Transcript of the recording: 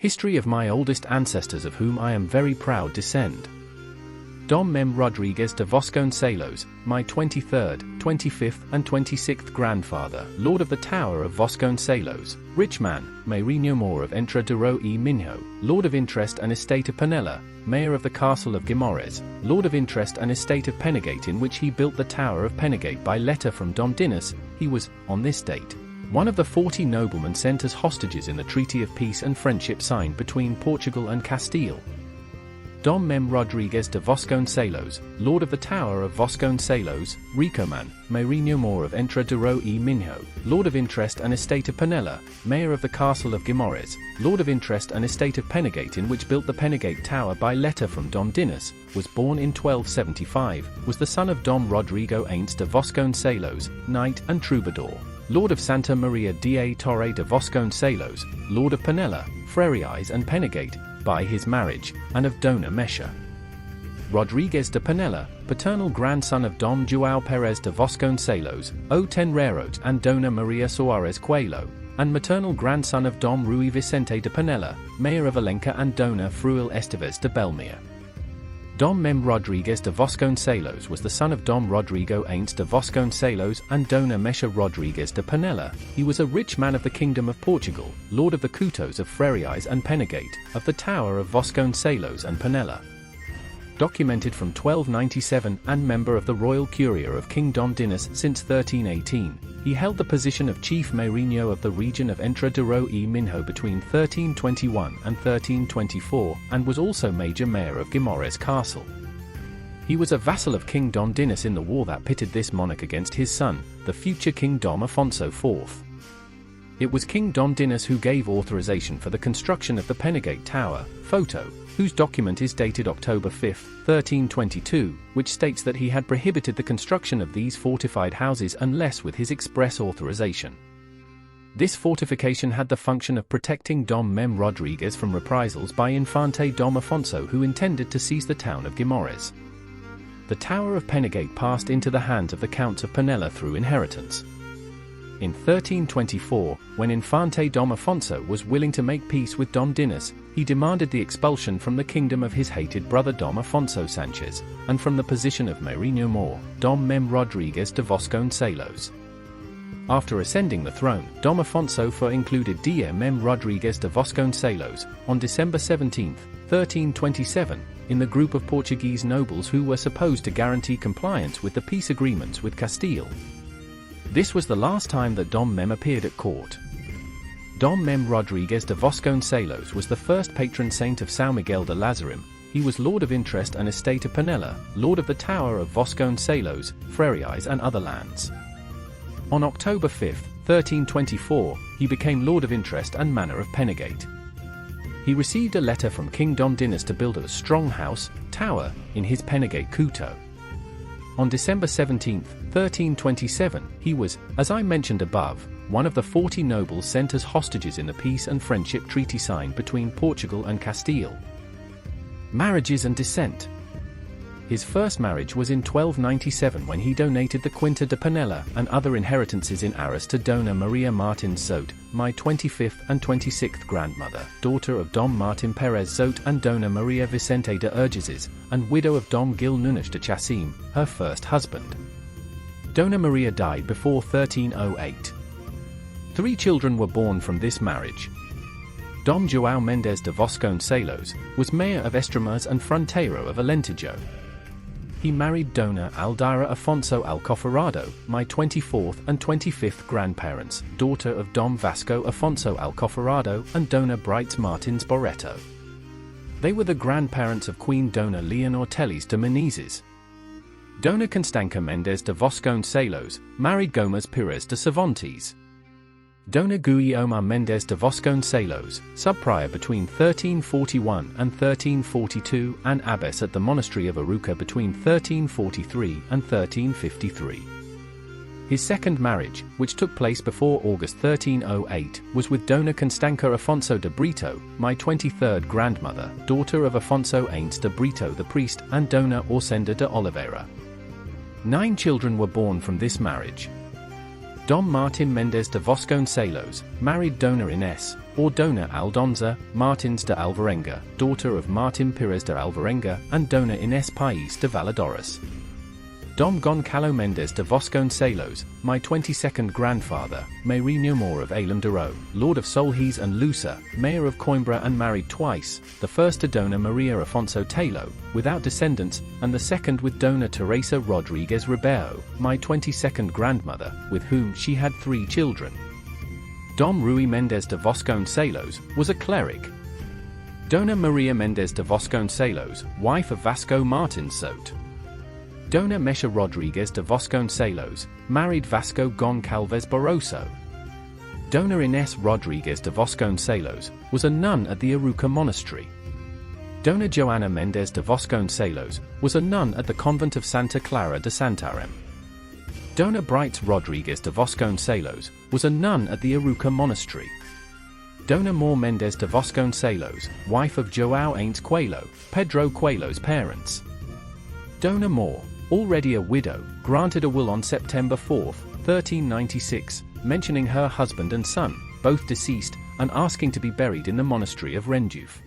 History of my oldest ancestors of whom I am very proud descend. Dom Mem Rodrigues de Vasconcelos, my 23rd, 25th and 26th grandfather, Lord of the Tower of Vasconcelos, rich man, Meirinho Moor of Entra de Ro e Minho, Lord of Interest and Estate of Penella, Mayor of the Castle of Guimores, Lord of Interest and Estate of Penegate, in which he built the Tower of Penegate by letter from Dom Dinis. He was, on this date, one of the 40 noblemen sent as hostages in the Treaty of Peace and Friendship signed between Portugal and Castile. Dom Mem Rodrigues de Vasconcelos, Lord of the Tower of Vasconcelos, Ricoman, Meirinho Moor of Entra de Ro e Minho, Lord of Interest and Estate of Penella, Mayor of the Castle of Guimores, Lord of Interest and Estate of Penegate, in which built the Penegate Tower by letter from Dom Dinis, was born in 1275, was the son of Dom Rodrigo Aints de Vasconcelos, knight and troubadour, Lord of Santa Maria da Torre de Vasconcelos, Lord of Penella, Freires and Penegate, by his marriage, and of Dona Mesha Rodrigues de Penella, paternal grandson of Dom João Pérez de Vasconcelos, O Tenreros and Dona Maria Soares Coelho, and maternal grandson of Dom Rui Vicente de Penella, Mayor of Alenca and Dona Fruil Esteves de Belmir. Dom Mem Rodrigues de Vasconcelos was the son of Dom Rodrigo Aints de Vasconcelos and Dona Mesha Rodrigues de Penella. He was a rich man of the Kingdom of Portugal, Lord of the Coutos of Freires and Penegate, of the Tower of Vasconcelos and Penella. Documented from 1297 and member of the Royal Curia of King Dom Dinis since 1318, he held the position of Chief Meirinho of the region of Entra de Ro e Minho between 1321 and 1324, and was also Major Mayor of Guimores Castle. He was a vassal of King Dom Dinis in the war that pitted this monarch against his son, the future King Dom Afonso IV. It was King Dom Dinis who gave authorization for the construction of the Penegate Tower, photo, whose document is dated October 5, 1322, which states that he had prohibited the construction of these fortified houses unless with his express authorization. This fortification had the function of protecting Dom Mem Rodrigues from reprisals by Infante Dom Afonso, who intended to seize the town of Guimores. The Tower of Penegate passed into the hands of the Counts of Penella through inheritance. In 1324, when Infante Dom Afonso was willing to make peace with Dom Dinis, he demanded the expulsion from the kingdom of his hated brother Dom Afonso Sanchez, and from the position of Meirinho Moor, Dom Mem Rodrigues de Vasconcelos. After ascending the throne, Dom Afonso IV included Dom Mem Rodrigues de Vasconcelos, on December 17, 1327, in the group of Portuguese nobles who were supposed to guarantee compliance with the peace agreements with Castile. This was the last time that Dom Mem appeared at court. Dom Mem Rodrigues de Vasconcelos was the first patron saint of São Miguel de Lazarim. He was Lord of Interest and Estate of Penella, Lord of the Tower of Vasconcelos, Freires and other lands. On October 5, 1324, he became Lord of Interest and Manor of Penegate. He received a letter from King Dom Dinis to build a strong house, tower, in his Penegate Couto. On December 17, 1327, he was, as I mentioned above, one of the 40 nobles sent as hostages in the Peace and Friendship Treaty signed between Portugal and Castile. Marriages and descent. His first marriage was in 1297 when he donated the Quinta de Penella and other inheritances in Arras to Dona Maria Martins Zote, my 25th and 26th grandmother, daughter of Dom Martin Pérez Zote and Dona Maria Vicente de Urgezes, and widow of Dom Gil Nunes de Chassim, her first husband. Dona Maria died before 1308. 3 children were born from this marriage. Dom João Mendes de Vasconcelos was mayor of Estremas and Fronteiro of Alentejo. He married Dona Aldaira Afonso Alcoforado, my 24th and 25th grandparents, daughter of Dom Vasco Afonso Alcoforado and Dona Brights Martins Barreto. They were the grandparents of Queen Dona Leonor Teles de Menezes. Dona Constanca Mendes de Vasconcelos married Gomes Pires de Cervantes. Dona Guiomar Mendes de Vasconcelos, subprior between 1341 and 1342 and abbess at the monastery of Aruca between 1343 and 1353. His second marriage, which took place before August 1308, was with Dona Constanca Afonso de Brito, my 23rd grandmother, daughter of Afonso Aints de Brito the priest, and Dona Orsenda de Oliveira. 9 children were born from this marriage. Dom Martin Mendes de Vasconcelos married Dona Inés, or Dona Aldonza Martins de Alvarenga, daughter of Martin Pires de Alvarenga and Dona Inés País de Valadares. Dom Goncalo Mendes de Vasconcelos, my 22nd grandfather, Marinho Moore of Alam de Ro, Lord of Solhis and Lusa, Mayor of Coimbra and married twice, the first to Dona Maria Afonso Telo, without descendants, and the second with Dona Teresa Rodrigues Ribeiro, my 22nd grandmother, with whom she had 3 children. Dom Rui Mendes de Vasconcelos was a cleric. Dona Maria Mendes de Vasconcelos, wife of Vasco Martins Soto. Dona Mesha Rodrigues de Vasconcelos, married Vasco Goncalves Barroso. Dona Inés Rodrigues de Vasconcelos was a nun at the Aruca Monastery. Dona Joana Mendes de Vasconcelos was a nun at the convent of Santa Clara de Santarém. Dona Brights Rodrigues de Vasconcelos was a nun at the Aruca Monastery. Dona Moore Mendes de Vasconcelos, wife of João Ains Coelho, Pedro Coelho's parents. Dona Moore, already a widow, granted a will on September 4, 1396, mentioning her husband and son, both deceased, and asking to be buried in the monastery of Renduf.